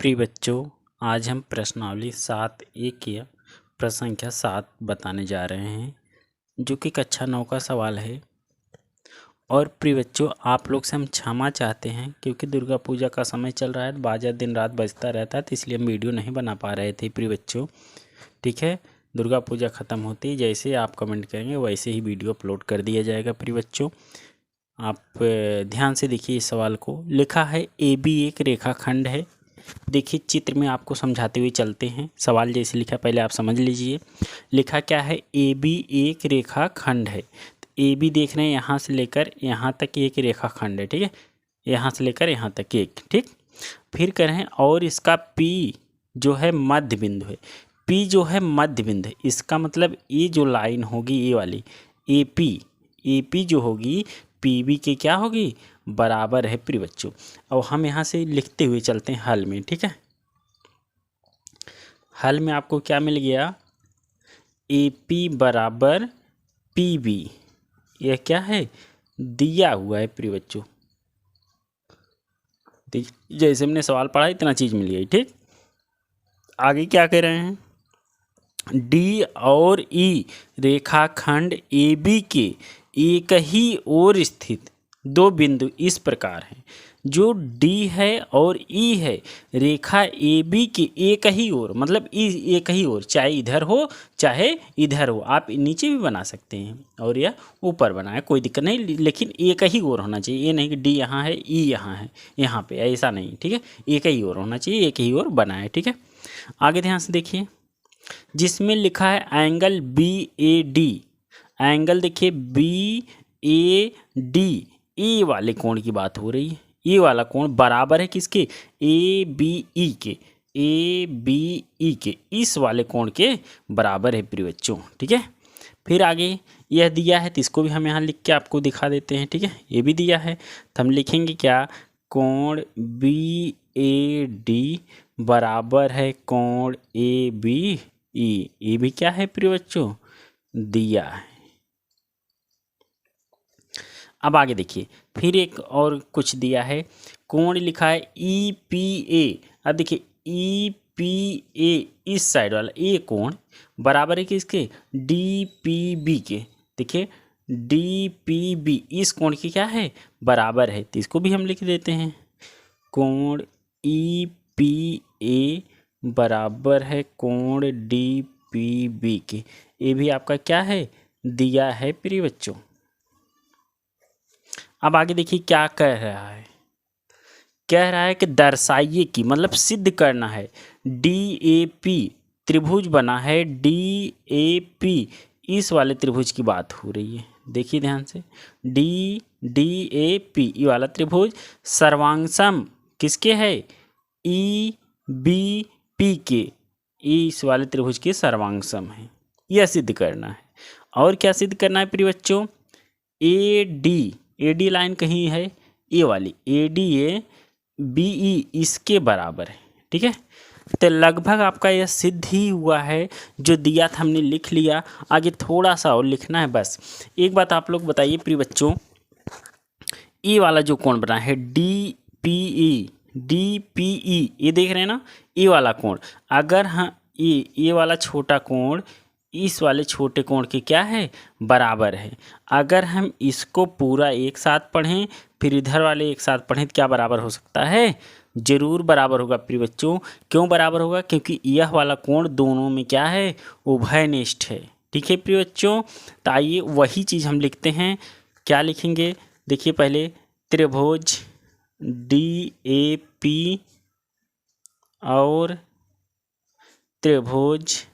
प्रिय बच्चों, आज हम प्रश्नावली 7A की प्रश्न संख्या 7 बताने जा रहे हैं, जो कि कक्षा 9 का सवाल है। और प्रिय बच्चों, आप लोग से हम क्षमा चाहते हैं क्योंकि दुर्गा पूजा का समय चल रहा है, बाजा दिन रात बजता रहता है, तो इसलिए हम वीडियो नहीं बना पा रहे थे प्रिय बच्चों। ठीक है, दुर्गा पूजा ख़त्म होती है जैसे आप कमेंट करेंगे वैसे ही वीडियो अपलोड कर दिया जाएगा। प्रिय बच्चों, आप ध्यान से देखिए इस सवाल को। लिखा है AB एक रेखाखंड है। देखिए चित्र में आपको समझाते हुए चलते हैं। सवाल जैसे लिखा पहले आप समझ लीजिए। लिखा क्या है, AB एक रेखाखंड है। तो AB देख रहे हैं यहाँ से लेकर यहाँ तक एक रेखाखंड है। ठीक है, यहाँ से लेकर यहाँ तक एक। ठीक, फिर कह रहे हैं और इसका P जो है मध्य बिंदु है। P जो है मध्य बिंदु है, इसका मतलब ये जो लाइन होगी ये वाली AP जो होगी PB के क्या होगी, बराबर है प्रिय बच्चों। और हम यहाँ से लिखते हुए चलते हैं हल में। ठीक है, हल में आपको क्या मिल गया, AP बराबर PB। यह क्या है, दिया हुआ है प्रिय बच्चों। जैसे हमने सवाल पढ़ा इतना चीज़ मिल गई। ठीक, आगे क्या कह रहे हैं, D और E रेखाखंड AB के एक ही ओर स्थित दो बिंदु इस प्रकार हैं। जो D है और E है रेखा AB के एक ही ओर, मतलब एक ही ओर, चाहे इधर हो चाहे इधर हो, आप नीचे भी बना सकते हैं और या ऊपर बनाए, कोई दिक्कत नहीं, लेकिन एक ही ओर होना चाहिए। ये नहीं कि D यहाँ है E यहाँ है, यहाँ पे ऐसा नहीं। ठीक है, एक ही ओर होना चाहिए, एक ही ओर बनाए। ठीक है, आगे ध्यान से देखिए, जिसमें लिखा है एंगल BAD। एंगल देखिए BAD, ए वाले कोण की बात हो रही है। ये वाला कोण बराबर है किसके, ABE के, ABE के इस वाले कोण के बराबर है प्रिय बच्चों। ठीक है, फिर आगे यह दिया है तो इसको भी हम यहाँ लिख के आपको दिखा देते हैं। ठीक है, ये भी दिया है तो हम लिखेंगे क्या, कोण BAD बराबर है कोण ABE। ये भी क्या है प्रिय बच्चों, दिया है। अब आगे देखिए, फिर एक और कुछ दिया है, कोण लिखा है EPA। अब देखिए EPA इस साइड वाला ये कोण बराबर है किसके, DPB के। देखिए DPB इस कोण की क्या है, बराबर है, तो इसको भी हम लिख देते हैं, कोण EPA बराबर है कोण DPB के। ये भी आपका क्या है, दिया है प्रिय बच्चों। अब आगे देखिए क्या कह रहा है, कह रहा है कि दर्शाइए कि, मतलब सिद्ध करना है, DAP त्रिभुज बना है, DAP इस वाले त्रिभुज की बात हो रही है। देखिए ध्यान से, DAP ये वाला त्रिभुज सर्वांगसम किसके है, EBP के, इस वाले त्रिभुज के सर्वांगसम है। यह सिद्ध करना है। और क्या सिद्ध करना है प्रिय बच्चों, AD लाइन कहीं है, ये वाली ADABE इसके बराबर है। ठीक है, तो लगभग आपका यह सिद्ध ही हुआ है। जो दिया था हमने लिख लिया, आगे थोड़ा सा और लिखना है बस। एक बात आप लोग बताइए प्रिय बच्चों, ये वाला जो कोण बना है DPE ये देख रहे हैं ना, ये वाला कोण, अगर हाँ ये वाला छोटा कोण इस वाले छोटे कोण के क्या है, बराबर है। अगर हम इसको पूरा एक साथ पढ़ें फिर इधर वाले एक साथ पढ़ें तो क्या बराबर हो सकता है, जरूर बराबर होगा प्रिय बच्चों। क्यों बराबर होगा, क्योंकि यह वाला कोण दोनों में क्या है, उभयनिष्ठ है। ठीक है प्रिय बच्चों, तो आइए वही चीज़ हम लिखते हैं। क्या लिखेंगे, देखिए पहले त्रिभुज DAP और त्रिभुज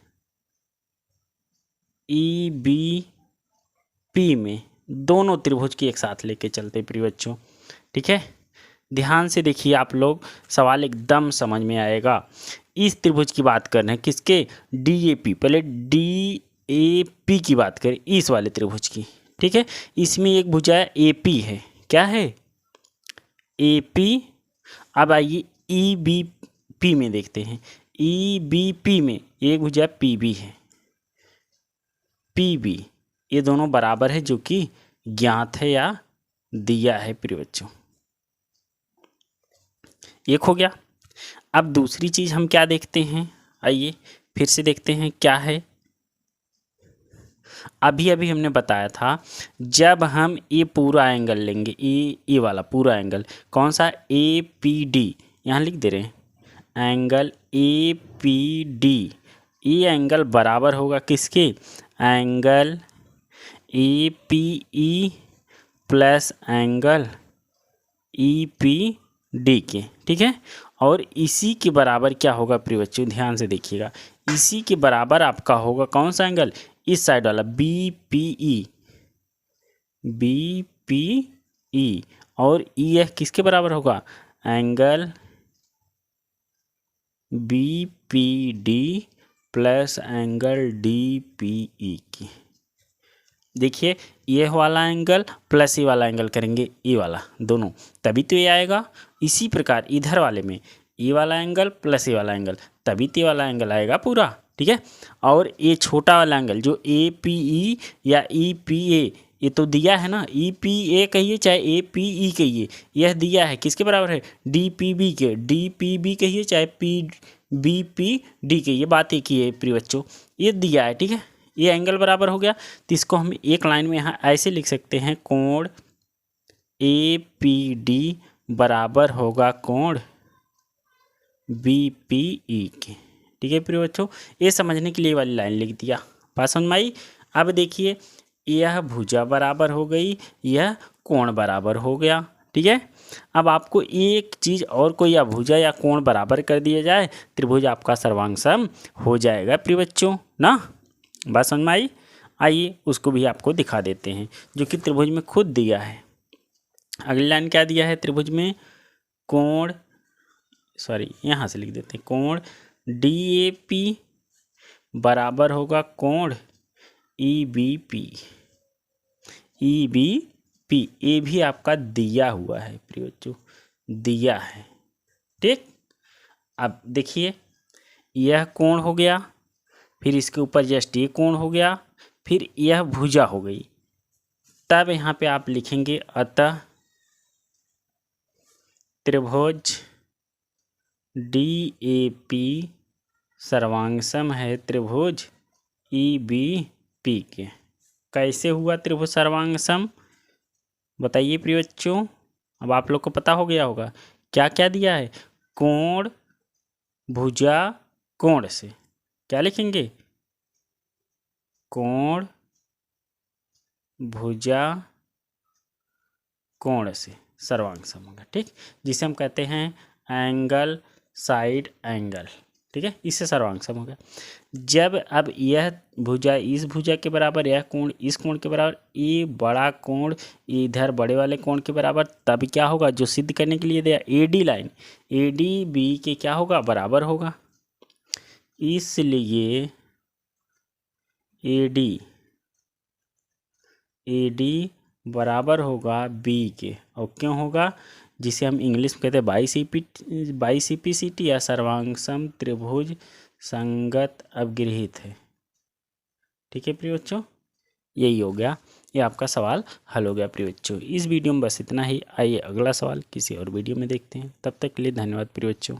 EBP में, दोनों त्रिभुज की एक साथ लेके चलते प्रिय बच्चों। ठीक है, ध्यान से देखिए आप लोग, सवाल एकदम समझ में आएगा। इस त्रिभुज की बात कर रहे हैं किसके, DAP, पहले DAP की बात करें, इस वाले त्रिभुज की। ठीक है, इसमें एक भुजा AP है, क्या है, AP। अब आइए EBP में देखते हैं, EBP में एक भुजा PB है, PB, ये दोनों बराबर है, जो कि ज्ञात है या दिया है प्रिय बच्चों। एक हो गया। अब दूसरी चीज़ हम क्या देखते हैं, आइए फिर से देखते हैं क्या है। अभी अभी हमने बताया था जब हम ये पूरा एंगल लेंगे, ये वाला पूरा एंगल कौन सा, ए पी डी, यहाँ लिख दे रहे हैं एंगल ए पी डी, ये एंगल बराबर होगा किसके, angle A P E plus angle E P D के, ठीक है। और इसी के बराबर क्या होगा प्रिय बच्चों, ध्यान से देखिएगा, इसी के बराबर आपका होगा कौन सा एंगल, इस साइड वाला B P E, B P E, और ई यह किसके बराबर होगा, angle B P D plus angle D P E की। देखिए ये वाला एंगल प्लस ये वाला एंगल करेंगे, ये वाला दोनों, तभी तो ये आएगा। इसी प्रकार इधर वाले में ये वाला एंगल प्लस ये वाला एंगल, तभी तो ये वाला एंगल आएगा पूरा, ठीक है। और ये छोटा वाला एंगल जो ए पी ई या ई पी ए, ये तो दिया है ना, ई पी ए कहिए चाहे ए पी ई कहिए, यह दिया है किसके बराबर है, डी पी बी के, डी पी बी कहिए चाहे पी बी पी डी कहिए, बात एक ही है प्रिय बच्चों, ये दिया है, ठीक है। ये एंगल बराबर हो गया, तो इसको हम एक लाइन में यहाँ ऐसे लिख सकते हैं, कोण ए पी डी बराबर होगा कोण बी पी ई के, ठीक है प्रिय बच्चों। ये समझने के लिए वाली लाइन लिख दिया, बात समझ में आई। अब देखिए यह भुजा बराबर हो गई, यह कोण बराबर हो गया, ठीक है। अब आपको एक चीज़ और, कोई या भुजा या कोण बराबर कर दिया जाए, त्रिभुज आपका सर्वांग सम हो जाएगा प्रिय बच्चों ना, बात समझ में आई। आइए उसको भी आपको दिखा देते हैं, जो कि त्रिभुज में खुद दिया है। अगली लाइन क्या दिया है त्रिभुज में, कोण, सॉरी यहाँ से लिख देते हैं, कोण डी ए पी बराबर होगा कोण E B P, E B P, ये भी आपका दिया हुआ है प्रिय बच्चों, दिया है, ठीक। अब देखिए यह कोण हो गया, फिर इसके ऊपर जस्ट ये कोण हो गया, फिर यह भुजा हो गई, तब यहाँ पे आप लिखेंगे अतः त्रिभुज डी ए पी सर्वांग सम है त्रिभुज ई बी पी के। कैसे हुआ त्रिभुज सर्वांग सम, बताइए प्रिय बच्चों। अब आप लोग को पता हो गया होगा क्या क्या दिया है, कोण भुजा कोण से क्या लिखेंगे, कोण भुजा कोण से सर्वांग सम होगा, ठीक, जिसे हम कहते हैं एंगल साइड एंगल, ठीक है, इससे सर्वांग सम हो गया। जब अब यह भुजा इस भुजा के बराबर, यह कोण इस कोण के बराबर, ये बड़ा कोण इधर बड़े वाले कोण के बराबर, तब क्या होगा, जो सिद्ध करने के लिए दिया A D line, A D B के क्या होगा, बराबर होगा, इसलिए ए डी बराबर होगा बी के, और क्यों होगा, जिसे हम इंग्लिश में कहते हैं बाईसीपीसीटी या सर्वांग सम त्रिभुज संगत अवगृहित है, ठीक है प्रिय बच्चों। यही हो गया, ये आपका सवाल हल हो गया प्रिय बच्चों। इस वीडियो में बस इतना ही, आइए अगला सवाल किसी और वीडियो में देखते हैं, तब तक के लिए धन्यवाद प्रिय बच्चों।